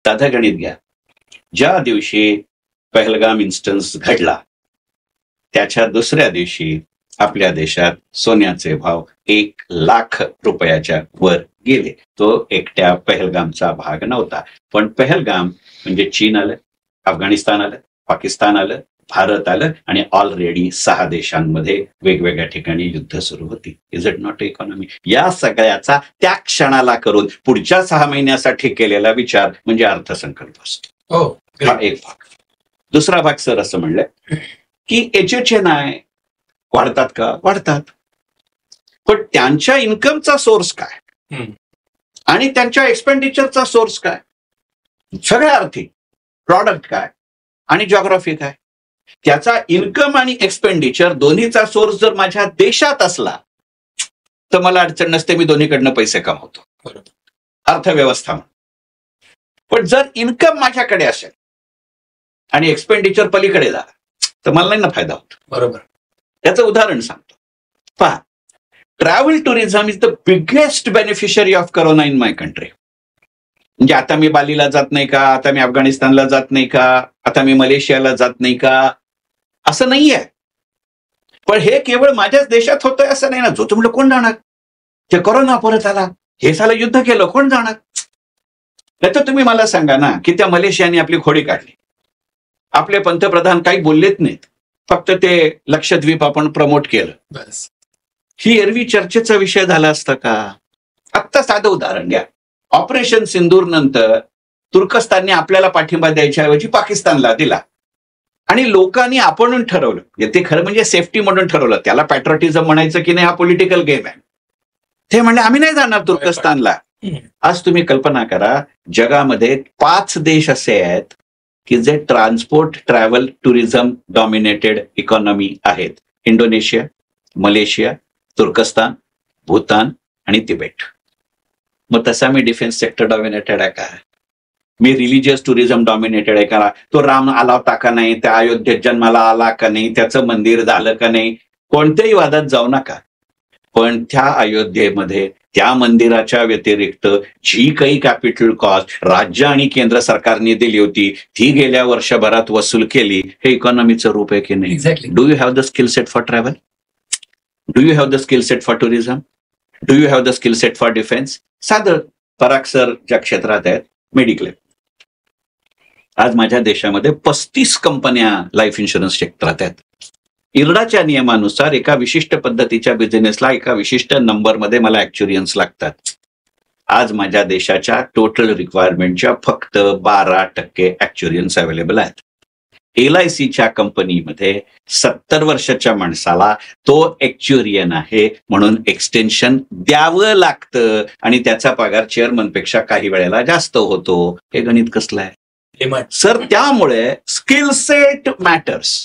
साधं गणित घ्या. ज्या दिवशी पहलगाम इन्स्टन्स घडला त्याच्या दुसऱ्या दिवशी आपल्या देशात सोन्याचे भाव 1,00,000 रुपयाच्या वर गेले. तो एकट्या पहलगामचा भाग नव्हता, पण पहलगाम म्हणजे चीन आलं, अफगाणिस्तान आलं, पाकिस्तान आलं, भारत आलं आणि ऑलरेडी 6 देशांमध्ये वेगवेगळ्या ठिकाणी युद्ध सुरू होती. Is it not economy? या सगळ्याचा त्या क्षणाला करून पुढच्या 6 महिन्यासाठी केलेला विचार म्हणजे अर्थसंकल्प असतो. हा एक भाग. दुसरा भाग सर असं म्हणलं की HHNI वाढतात का? वाढतात, पण त्यांच्या इन्कमचा सोर्स काय आणि त्यांच्या एक्सपेंडिचरचा सोर्स काय? सगळ्या अर्थी प्रॉडक्ट काय आणि जॉग्राफी काय? त्याचा इन्कम आणि एक्सपेंडिचर दोन्हीचा सोर्स जर माझ्या देशात असला तर मला अडचण नसते, मी दोन्हीकडनं पैसे कमवतो, अर्थव्यवस्था. पण जर इन्कम माझ्याकडे असेल आणि एक्सपेंडिचर पलीकडे झाला तर मला नाही ना फायदा होतो. बरोबर. त्याचं उदाहरण सांगतो. पहा, travel tourism is the biggest beneficiary of corona in my country. म्हणजे आता मी बालीला जात नाही का, आता मी अफगाणिस्तानला जात नाही का, आता मी मलेशियाला जात नाही का, असं नाहीये. पण हे केवळ माझ्याच देशात होतंय असं नाही ना. जो तुम्हाला कोण जाणार? ते कोरोना परत आला, हे साला युद्ध केलं, कोण जाणार? तर तुम्ही मला सांगा ना की त्या मलेशियाने आपली खोडी काढली, आपले पंतप्रधान काही बोललेच नाहीत, फक्त ते लक्षद्वीप आपण प्रमोट केलं, बस. ही एरवी चर्चेचा विषय झाला असता का? आत्ता साधं उदाहरण घ्या. ऑपरेशन सिंदूर नंतर तुर्कस्तानने आपल्याला पाठिंबा द्यायच्या ऐवजी पाकिस्तानला दिला आणि लोकांनी आपण ठरवलं, ते खरं म्हणजे सेफ्टी म्हणून ठरवलं. त्याला पॅट्रियोटिझम म्हणायचं की नाही हा पॉलिटिकल गेम आहे. ते म्हणले आम्ही नाही जाणार तुर्कस्तानला. आज तुम्ही कल्पना करा, जगामध्ये 5 देश असे आहेत की जे transport travel tourism dominated economy आहेत. इंडोनेशिया, मलेशिया, तुर्कस्तान, भूतान आणि तिबेट. मग तसा मी डिफेन्स सेक्टर डॉमिनेटेड आहे का? मी रिलिजियस टुरिझम डॉमिनेटेड आहे का? तो राम आला होता का नाही, त्या अयोध्येत जन्माला आला का नाही, त्याचं मंदिर झालं का नाही, कोणत्याही वादात जाऊ नका. पण त्या अयोध्येमध्ये त्या मंदिराच्या व्यतिरिक्त जी काही कॅपिटल कॉस्ट राज्य आणि केंद्र सरकारने दिली होती ती गेल्या वर्षभरात वसूल केली. हे इकॉनॉमीचं रूप आहे की नाही? Do you have the skill set for travel? Do you have the skill set for tourism? Do you have the skill set for defence? साधं पराग सर ज्या क्षेत्रात आहेत, मेडिक्लेम. आज माझ्या देशामध्ये 35 कंपन्या लाईफ इन्शुरन्स क्षेत्रात आहेत. इरडाच्या नियमानुसार एका विशिष्ट पद्धतीच्या बिझनेसला एका विशिष्ट नंबरमध्ये मला ऍक्च्युरियन्स लागतात. आज माझ्या देशाच्या टोटल रिक्वायरमेंटच्या फक्त 12% ऍक्च्युरियन्स अवेलेबल आहेत. LICच्या कंपनीमध्ये 70 वर्षाच्या माणसाला तो ऍक्च्युरियन आहे म्हणून एक्सटेन्शन द्यावं लागतं आणि त्याचा पगार चेअरमनपेक्षा काही वेळेला जास्त होतो. हे गणित कसलं आहे सर? त्यामुळे स्किल सेट मॅटर्स.